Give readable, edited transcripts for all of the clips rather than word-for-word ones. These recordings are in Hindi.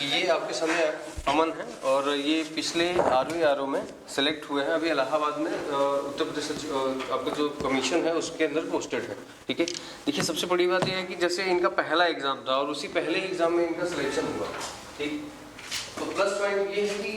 ये आपके सामने अमन है और ये पिछले आरओ में सेलेक्ट हुए हैं, अभी इलाहाबाद में उत्तर प्रदेश आपका जो कमीशन है उसके अंदर पोस्टेड है। ठीक है, देखिए सबसे बड़ी बात ये है कि जैसे इनका पहला एग्ज़ाम था और उसी पहले एग्ज़ाम में इनका सिलेक्शन हुआ। ठीक, तो प्लस पॉइंट ये है कि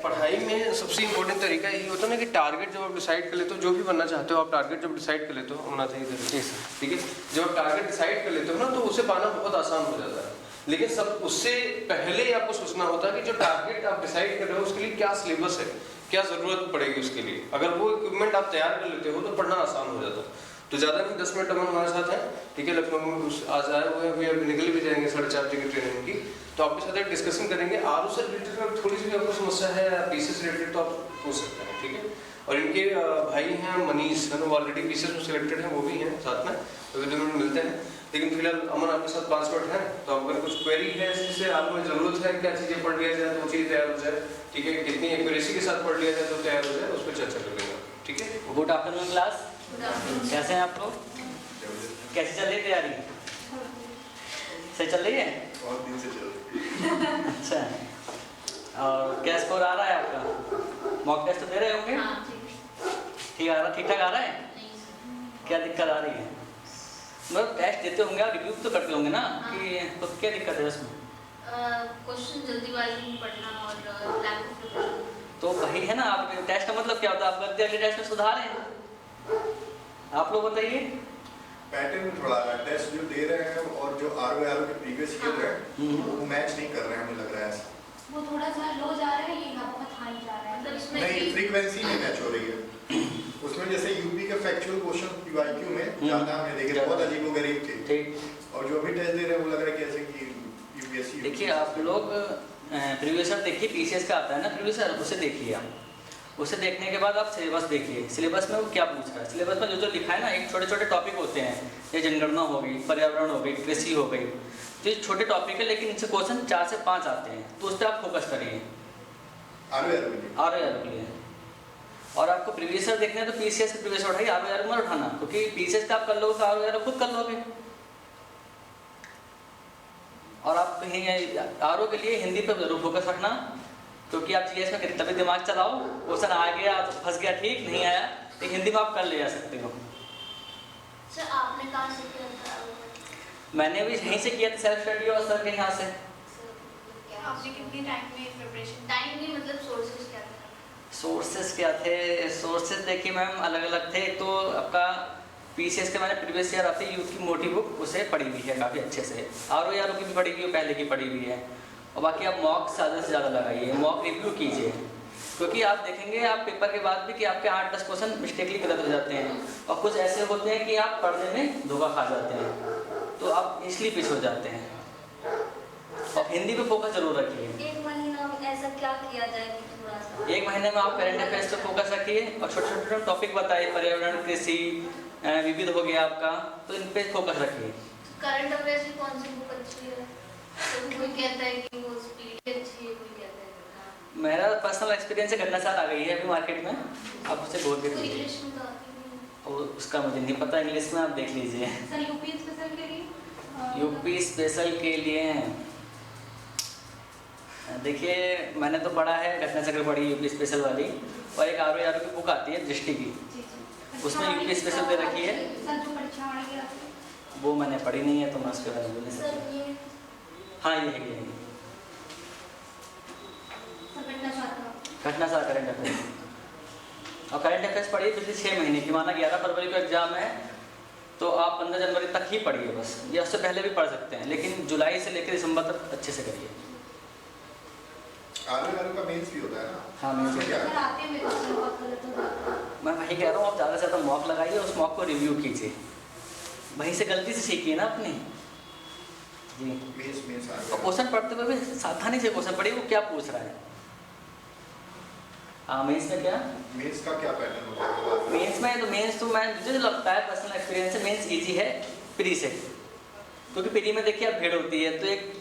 पढ़ाई में सबसे इम्पोर्टेंट तरीका यही होता है ना कि टारगेट जब आप डिसाइड कर लेते हो, जो भी बनना चाहते हो आप टारगेट जब डिसाइड कर लेते हो, होना चाहिए। ठीक है, जब आप टारगेट डिसाइड कर लेते हो ना तो उसे पाना बहुत आसान हो जाता है। लेकिन सब उससे पहले आपको सोचना होता है कि जो टारगेट आप डिसाइड कर रहे हो उसके लिए क्या सिलेबस है, क्या ज़रूरत पड़ेगी उसके लिए। अगर वो इक्विपमेंट आप तैयार कर लेते हो तो पढ़ना आसान हो जाता है। तो ज़्यादा नहीं, 10 मिनट अमन हमारे साथ है। ठीक है, लखनऊ में आज आए हुए हैं, अभी निकल भी जाएंगे 4:30 बजे की ट्रेनिंग की। तो आपके साथ एक डिस्कशन करेंगे। आरओ से रिलेटेड थोड़ी सी भी आपको समस्या है, पीसी से रिलेटेड, तो आप पूछ सकते हैं। ठीक है, और इनके भाई हैं मनीष, है ना, वो ऑलरेडी पीसी में सिलेक्टेड हैं, वो भी हैं साथ में, तो विद में मिलते हैं। लेकिन फिलहाल अमन आपके साथ 5 मिनट है, तो अगर कुछ क्वेरी है जिससे आपको ज़रूरत है, क्या चीज़ें पढ़ लिया जाए तो वो चीज़ तैयार हो जाए। ठीक है, कितनी एक्यूरेसी के साथ पढ़ लिया जाए तो तैयार हो जाए, उस पर चर्चा कर लेंगे। ठीक है, गुड आफ्टरनून क्लास, कैसे हैं आप लोग? कैसी चल रही है तैयारी? सही चल रही है? बहुत दिन से चल रही है। अच्छा, और क्या स्कोर आ रहा है आपका? मॉक टेस्ट तो दे रहे होंगे? ठीक आ रहा, ठीक ठाक आ रहा है? क्या दिक्कत आ रही है? मतलब टेस्ट देते होंगे आप, रिव्यू तो करते होंगे ना कि तो क्या दिक्कत है उसमें? क्वेश्चन जल्दीबाजी में पढ़ना और लैक ऑफ प्रिपरेशन। तो वही है ना, आप टेस्ट का मतलब क्या होता है? आप गलती अगले टेस्ट में सुधार हैं। आप लोग बताइए। पैटर्न थोड़ा टेस्ट जो दे रहे हैं और जो आरओ के प्रीवियस ईयर है वो मैच नहीं कर रहे हैं, हमें लग रहा है ऐसा। वो थोड़ा सा लो जा रहा है, ये बहुत हाई जा रहा है, मतलब इसमें नहीं, फ्रीक्वेंसी नहीं मैच हो रही है। उसमें जैसे यूपी के फैक्चुअल क्वेश्चन पीवाईक्यू में ज्यादा हमने देखे, बहुत अजीबोगरीब थे। ठीक, और जो अभी टेस्ट दे रहे हैं वो लग रहा है कि ऐसे कि यूपीएससी। देखिए आप लोग प्रीवियस ईयर देखिए, पीसीएस का आता है ना प्रीवियस ईयर, उसे देखिए आप। उसे देखने के बाद आप सिलेबस देखिए, सिलेबस में वो क्या पूछ रहा है। सिलेबस में जो लिखा है ना, एक छोटे छोटे टॉपिक होते हैं, ये जनगणना हो गई, पर्यावरण हो गई, कृषि हो गई, तो ये छोटे टॉपिक है लेकिन इनसे क्वेश्चन 4 से 5 आते हैं, तो उस पर आप फोकस करिए आरओ के लिए। और आपको प्रीवियस ईयर देखना है तो पीसीएस के प्रीवियस उठाइए, आरओ मत उठाना, क्योंकि पीसीएस का आप कर लोगे तो आरओ खुद कर लोगे। और आप कहीं आरओ के लिए हिंदी पर जरूर फोकस रखना, क्योंकि आप जीएस में तभी दिमाग चलाओ, क्वेश्चन आ गया तो फंस गया, ठीक नहीं आया तो हिंदी में आप कर ले जा सकते हो। सर आपने कहाँ से किया था? मैंने भी यहीं से किया था, सेल्फ स्टडी और सर के यहाँ से। आपने कितनी टाइम में प्रिपरेशन, टाइम नहीं मतलब सोर्सेज क्या थे? सोर्सेज क्या थे? सोर्सेज देखिए मैम अलग अलग थे। तो आपका पीसीएस के मैंने प्रीवियस ईयर आती यूथ की मोटी बुक उसे पढ़ी हुई है काफ़ी अच्छे से, आरओ की भी पढ़ी हुई है, पहले की पढ़ी हुई है। और बाकी आप मॉक ज़्यादा से ज़्यादा लगाइए, मॉक रिव्यू कीजिए, क्योंकि आप देखेंगे आप पेपर के बाद भी कि आपके 8-10 क्वेश्चन मिस्टेकली गलत हो जाते हैं, और कुछ ऐसे होते हैं कि आप पढ़ने में धोखा खा जाते हैं, तो आप इसलिए पीछे हो जाते हैं। और हिंदी पे फोकस जरूर रखिए। 1 महीना में ऐसा क्या किया जाए कि थोड़ा सा 1 महीने में आप करंट अफेयर्स पे फोकस रखिए और छोटे छोटे टॉपिक बताइए, पर्यावरण, कृषि, विविध हो गया आपका, तो इन पे फोकस रखिए। करंट अफेयर्स की कौन सी बुक अच्छी है? तो कोई कहता है कि वो स्पीड अच्छी है, कोई कहता है मेरा पर्सनल एक्सपीरियंस है, घटना साथ आ गई है अभी मार्केट में, आप उसे बहुत देख लीजिए। इंग्लिश में तो आती नहीं। और उसका मुझे नहीं पता, इंग्लिश में आप देख लीजिए। सर यूपी स्पेशल के लिए यूपी स्पेशल के लिए देखिए मैंने तो पढ़ा है, घटना चक्र पढ़ी यूपी स्पेशल वाली, और एक आरओ की बुक आती है दृष्टि की, उसमें यूपी स्पेशल दे रखी है। सर जो परीक्षा वाली है वो मैंने पढ़ी नहीं है तो मैं उसके बारे में बोल नहीं सर सकता। ये हाँ ये है घटना सा करंट अफेयर्स। और करंट अफेयर्स पढ़िए पिछले 6 महीने की, माना 11 फरवरी को एग्जाम है तो आप 15 जनवरी तक ही पढ़िए बस, या उससे पहले भी पढ़ सकते हैं, लेकिन जुलाई से लेकर दिसंबर तक अच्छे से करिए। आरओ का मेंस भी होता है ना? हाँ मेंस क्या सर आते में क्वेश्चन बहुत गलत हो जाता है। मैं वही कह रहा हूँ, आप ज़्यादा से ज़्यादा मॉक लगाइए, उस मॉक को रिव्यू कीजिए, वहीं से गलती से सीखिए ना अपनी जी। मेंस और क्वेश्चन पढ़ते हुए भी सावधानी से क्वेश्चन पढ़िए, वो क्या पूछ रहा है। हाँ मेंस में क्या, मेंस का क्या पैटर्न होता है? मेंस तो मैं मुझे लगता है पर्सनल एक्सपीरियंस से मेंस इजी है प्री से, क्योंकि प्री में देखिए अब भीड़ होती है तो एक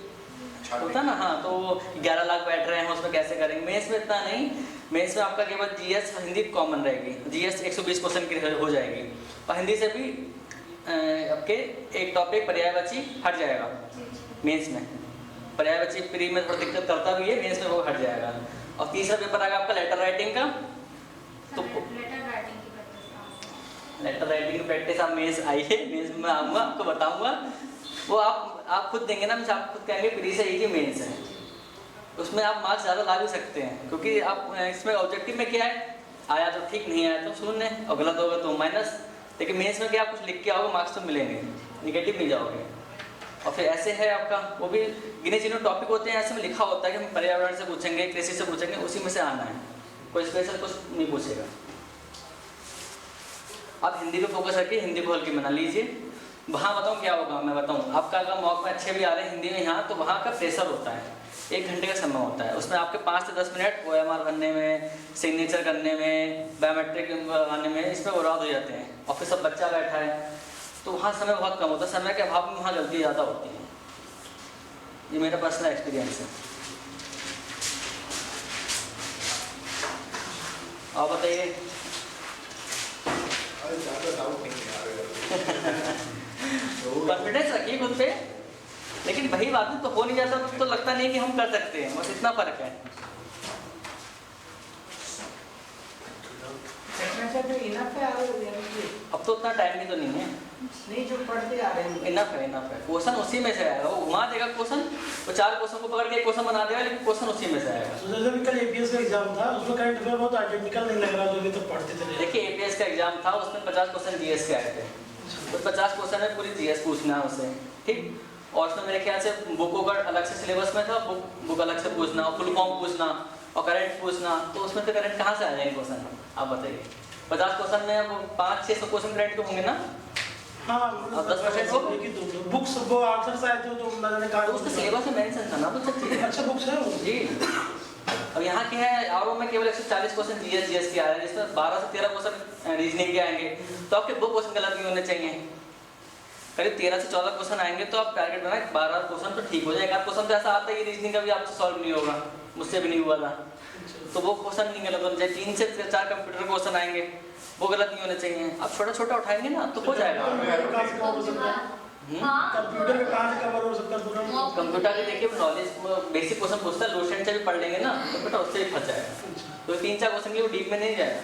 होता ना, हाँ तो 11 लाख बैठ रहे हैं उसमें कैसे करेंगे। मेंस में इतना नहीं, मेंस में आपका केवल जीएस हिंदी कॉमन रहेगी, जीएस 120 क्वेश्चन की हो जाएगी, और हिंदी से भी आपके एक टॉपिक पर्यायवाची हट जाएगा मेंस में। पर्याय बच्चे प्री में थोड़ा दिक्कत करता भी है, मेंस में वो हट जाएगा। और तीसरा पेपर आएगा आपका लेटर राइटिंग का। तो लेटर राइटिंग की प्रैक्टिस आप मेंस आइए, मेंस में आऊँगा आपको बताऊँगा। वो आप खुद देंगे ना, मैं आप खुद कहेंगे प्री से इजी मेंस है, उसमें आप मार्क्स ज़्यादा ला भी सकते हैं, क्योंकि आप इसमें ऑब्जेक्टिव में क्या है, आया तो ठीक, नहीं आया तो शून्य, और गलत होगा तो माइनस। लेकिन मेंस में क्या आप कुछ लिख के आओगे मार्क्स तो मिलेंगे, निगेटिव नहीं जाओगे। और फिर ऐसे है आपका, वो भी गिने चुने टॉपिक होते हैं, ऐसे में लिखा होता है कि हम पर्यावरण से पूछेंगे, कृषि से पूछेंगे, उसी में से आना है, कोई स्पेशल कुछ नहीं पूछेगा। आप हिंदी पे फोकस करके हिंदी को हल्की बना लीजिए। वहाँ बताऊँ क्या होगा, मैं बताऊँ आपका अगर मॉक में अच्छे भी आ रहे हैं हिंदी में यहाँ, तो वहाँ का प्रेशर होता है, 1 घंटे का समय होता है, उसमें आपके 5 से 10 मिनट OMR भरने में, सिग्नेचर करने में, बायोमेट्रिक आने में, इसमें बर्बाद हो जाते हैं। और फिर सब बच्चा बैठा है तो वहाँ समय बहुत कम होता है, समय के अभाव में वहाँ गलती ज़्यादा होती है। ये मेरा पर्सनल एक्सपीरियंस है। आप बताइए। ज़्यादा डाउट नहीं है कॉन्फिडेंस रखिए खुद पे, लेकिन वही बात है तो हो नहीं जाता तो लगता नहीं कि हम कर सकते हैं, बस इतना फर्क है। अब तो उतना टाइम भी तो नहीं है, नहीं जो पढ़ते आ रहे हैं इनफ है, इनफ है। क्वेश्चन उसी में से आएगा, वो घुमा देगा क्वेश्चन, वो 4 क्वेश्चन को पकड़ के क्वेश्चन बना देगा, लेकिन क्वेश्चन उसी में से आएगा। तो जैसे भी कल एपीएस का एग्जाम था, उसमें करंट अफेयर बहुत आइडेंटिकल नहीं लग रहा जो भी तो पढ़ते थे। देखिए एपीएस का एग्जाम था, उसमें 50 क्वेश्चन जीएस के आए थे, तो 50 क्वेश्चन में पूरी जीएस पूछना है उससे, ठीक। और उसमें मेरे ख्याल से बुकों का अलग से सिलेबस में था, बुक अलग से पूछना, फुल फॉर्म पूछना और करंट पूछना, तो उसमें से करंट कहाँ से आ जाएंगे क्वेश्चन, आप बताइए। 50 क्वेश्चन में अब 500-600 क्वेश्चन करंट के होंगे ना। हाँ, और 10% हो बुक्स वो आंसर्स आए थे जो ना जाने कहाँ, तो उसका सिलेबस में मेंशन था ना, वो सब चीजें। अच्छा बुक्स है वो जी। अब यहाँ क्या है, आरओ में केवल 140 क्वेश्चन जीएस के आ रहे हैं, जिसमें 12 से 13 क्वेश्चन रीजनिंग के आएंगे, तो आपके 2 क्वेश्चन गलत नहीं होने चाहिए। करीब 13 से 14 क्वेश्चन आएंगे, तो आप टारगेट बनाए 12 क्वेश्चन तो ठीक हो जाएगा। क्वेश्चन तो ऐसा आता है कि रीजनिंग का भी आपसे सॉल्व नहीं होगा, मुझसे भी नहीं हुआ था, तो वो क्वेश्चन नहीं गलत होने चाहिए। 3 से 4 कंप्यूटर क्वेश्चन आएंगे, वो गलत नहीं होने चाहिए। आप छोटा छोटा उठाएंगे ना तो हो जाएगा। कंप्यूटर में कहाँ से कवर हो सकता है? कंप्यूटर के देखिए नॉलेज बेसिक क्वेश्चन पूछता है, लोशेंट से भी पढ़ लेंगे ना तो बेटा उससे ही फंस जाएगा। तो 3-4 क्वेश्चन के वो डीप में नहीं जाएगा।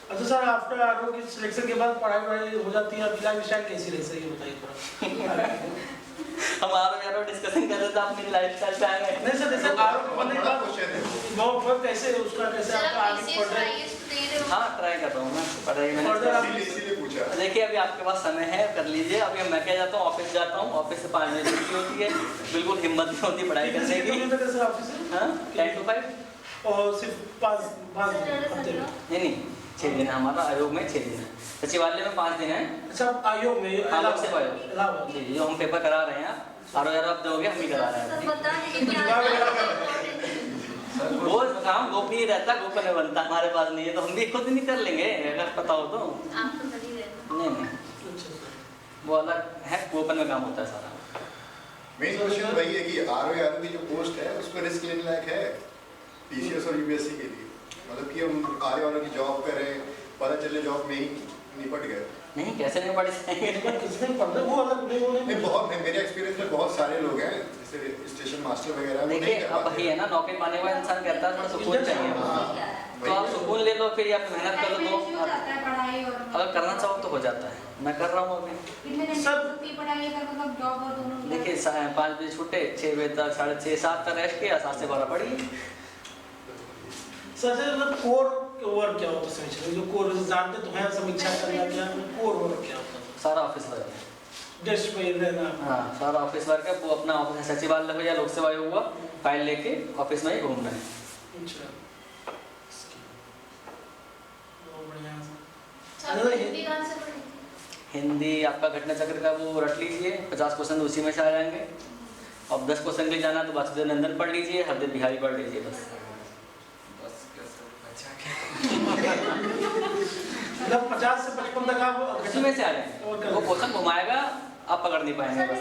अच्छा सर, आफ्टर आरओ की सिलेक्शन के बाद पढ़ाई हो जाती है, अभी लाइफ स्टाइल कैसी रही सर ये बताइए थोड़ा। हम आरओ डिस्कशन कर रहे थे, आप मेरी लाइफस्टाइल पे आ गए। नहीं सर, जैसे आरओ के बनने के बाद बहुत कैसे उसका कैसे आपका आगे पढ़ रहे हैं? हाँ ट्राई कर रहा हूँ मैं, पढ़ाई मैंने इसीलिए पूछा। देखिए अभी आपके पास समय है, कर लीजिए। अभी मैं क्या जाता हूँ, ऑफिस जाता हूँ, ऑफिस से 5 बजे छुट्टी होती है, बिल्कुल हिम्मत नहीं होती पढ़ाई करने की। हाँ 10 to 5 और सिर्फ 5 हफ्ते में? नहीं 6 दिन है हमारा, आयोग में 6 दिन है, सचिवालय में 5 दिन है। अच्छा आयोग में? हाँ लोक सेवा आयोग जी, जो हम पेपर करा रहे हैं आरओ आप दोगे, हम ही करा रहे हैं। वो काम गोपनीय रहता, गोपनीय बनता, हमारे पास नहीं है, तो हम भी खुद नहीं कर लेंगे अगर पता हो तो। नहीं वो अलग है, गोपन में काम होता है सारा। मेन क्वेश्चन वही है कि आरओ की जो पोस्ट है उस पर रिस्क लेने लायक है पीसीएस और यूपीएससी के लिए, मतलब कि हम आरओ की जॉब करें, पता चले जॉब में ही निपट गए। नहीं कैसे नहीं पढ़ जाएंगे, किसने पढ़ा वो अलग नहीं, बहुत मेरे एक्सपीरियंस में बहुत सारे लोग हैं जैसे स्टेशन मास्टर वगैरह। देखिए अब वही है ना, नौकरी पाने वाला इंसान कहता है थोड़ा सुकून चाहिए, तो आप सुकून ले लो, फिर आप मेहनत कर लो, अगर करना चाहो तो हो जाता है। मैं कर रहा हूँ अभी सब देखिए 5 बजे छूटे, 6 बजे तक 6:30 7 तक रेस्ट किया, 7 से 12 पढ़ी। सर मतलब कोर वर्क क्या होता है समीक्षा में? जो कोर जानते तो हैं, समीक्षा करना क्या, कोर वर्क क्या होता है? सारा ऑफिस वर्क है, डेस्क पे रहना। हाँ सारा ऑफिस वर्क है। वो अपना ऑफिस सचिवालय हो या लोक सेवा आयोग हुआ, फाइल लेके ऑफिस में ही घूम रहे हैं। अच्छा हिंदी आपका घटना चक्र का वो रट लीजिए, 50 क्वेश्चन उसी में से आ जाएंगे। अब 10 क्वेश्चन के लिए जाना तो वासुदेव नंदन पढ़ लीजिए, हरदेव बिहारी पढ़ लीजिए, बस। मतलब 50 से 55 तक आप उसी में से आ जाएंगे। वो क्वेश्चन घुमाएगा, आप पकड़ नहीं पाएंगे बस।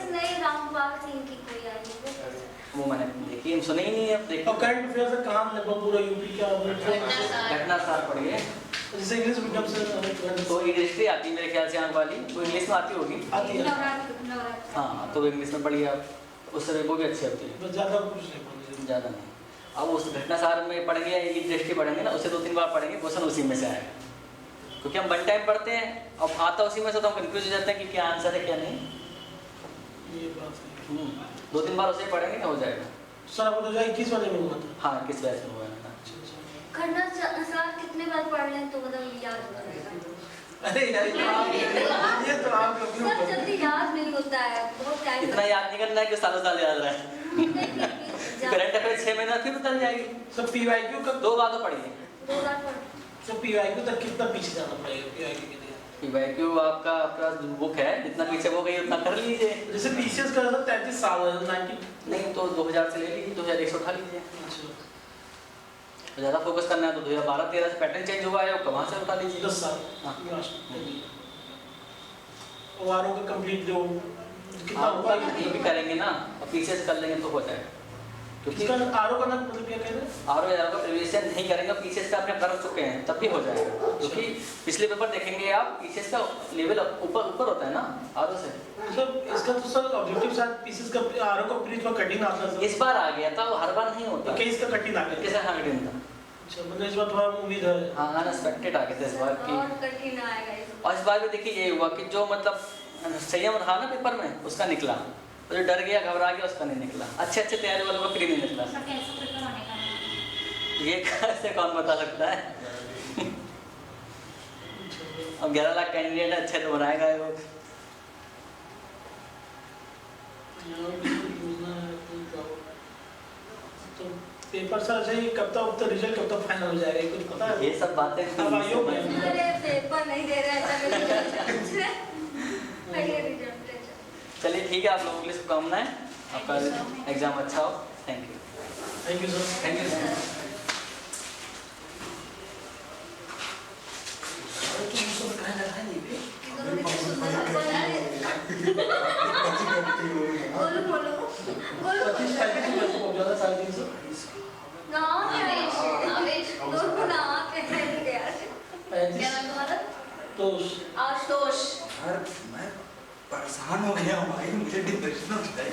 वो मैंने देखी, हम सुने ही नहीं है। अब देखिए और करंट अफेयर से कहाँ लगभग पूरा यूपी का घटना सार पढ़िए, जैसे इंग्लिश मीडियम से तो इंग्लिश आती है मेरे ख्याल से आंख वाली, तो इंग्लिश में आती होगी। आती है। हाँ तो इंग्लिश में पढ़िए आप। उससे वो भी अच्छी होती है, बस ज़्यादा कुछ नहीं पढ़ना। ज़्यादा नहीं। अब उस घटनासार में पढ़ेंगे या एक दृष्टि पढ़ेंगे ना, उसे 2-3 बार पढ़ेंगे, क्वेश्चन उसी में से आएगा। क्योंकि हम वन टाइम पढ़ते हैं, अब आता उसी में से, तो हम कंफ्यूज हो जाते हैं कि क्या आंसर है क्या नहीं। ये बात है। 2-3 बार उसे पढ़ेंगे हो जाएगा। सर आपको 2021 वाले में हुआ था? हाँ, किस बैच में हुआ है ना? घटनासार कितने बार पढ़ लें तो मतलब याद हो जाएगा? अरे यार ये तो आप सर जल्दी याद नहीं होता है, बहुत टाइम इतना याद नहीं करना है कि सालों साल याद रहे। करंट अफेयर 6 महीना फिर बदल जाएगी। सब पीवाईक्यू का 2 बार तो पढ़िए। 2 बार पढ़। सब पीवाईक्यू तक कितना पीछे जाना पड़ेगा पीवाईक्यू के लिए? पीवाईक्यू आपका जो बुक है, जितना पीछे हो गई उतना कर लीजिए। जैसे पीसीएस का था 33 साल 90 नहीं तो 2000 से ले लीजिए, 2100 उठा लीजिए। अच्छा ज़्यादा फोकस करना है तो 2012-13 से पैटर्न चेंज हुआ है, कहाँ से उठा लीजिए। 10 साल। हाँ। वारों का कंप्लीट जो कितना होगा ये भी करेंगे ना, और पीसीएस कर लेंगे तो हो जाएगा। क्योंकि इसका आरओ का ना मतलब क्या कह रहे हैं? आरओ यार का प्रीवियस ईयर नहीं करेंगे, पीसीएस का अपने कर चुके हैं, तब भी हो जाएगा। क्योंकि पिछले पेपर देखेंगे आप, पीसीएस का लेवल ऊपर होता है ना आरओ से। मतलब इसका तो सर ऑब्जेक्टिव शायद पीसीएस का आरओ का प्रीवियस में कठिन आता है। इस बार आ गया था, हर बार नहीं होता। केस का कठिन आ गया। कैसे हाँ कठिन था? अच्छा मतलब इस बार थोड़ा उम्मीद है। हाँ, अनएक्सपेक्टेड आ गया था इस बार की। और कठिन आएगा इस बार। और इस बार भी देखिए ये हुआ कि जो मतलब संयम रहा ना पेपर में, उसका निकला। और जो डर गया, घबरा गया, उसका नहीं निकला। अच्छे तैयारी वालों का फ्री नहीं निकला। ये कैसे कौन बता सकता है? अब 11 लाख कैंडिडेट है, अच्छे तो बनाएगा वो। तो पेपर सर सही कब तक रिजल्ट कब तक फाइनल हो जाएगा ये कुछ पता है? ये सब बातें अब आयोग में अरे पेपर नहीं दे रहे हैं पहले रिजल्ट है। चलिए ठीक है, आप लोगों के लिए शुभकामनाएं, आपका एग्जाम अच्छा हो। Thank you. Thank you sir. Thank you sir. बोलो बोलो बोलो 25 को ज्यादा 350। ना आवेश दोनों ना कहते हैं यार। क्या नाम तुम्हारा? तो आशुतोष। यार मैं परेशान हो गया हूँ भाई, मुझे डिप्रेशन हो गया है।